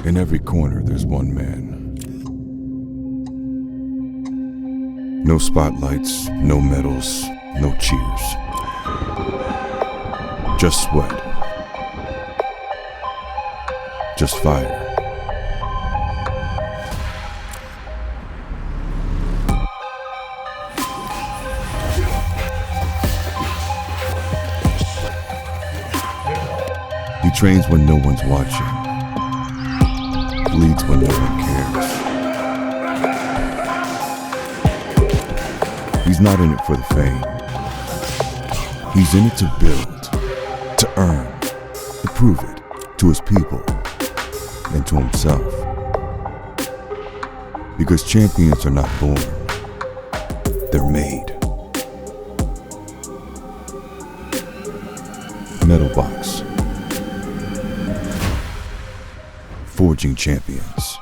In every corner, there's one man. No spotlights, no medals, no cheers. Just sweat. Just fire. He trains when no one's watching. Bleeds when no one cares. He's not in it for the fame. He's in it to build, to earn, to prove it to his people and to himself. Because champions are not born, they're made. Metal Box. Forging champions.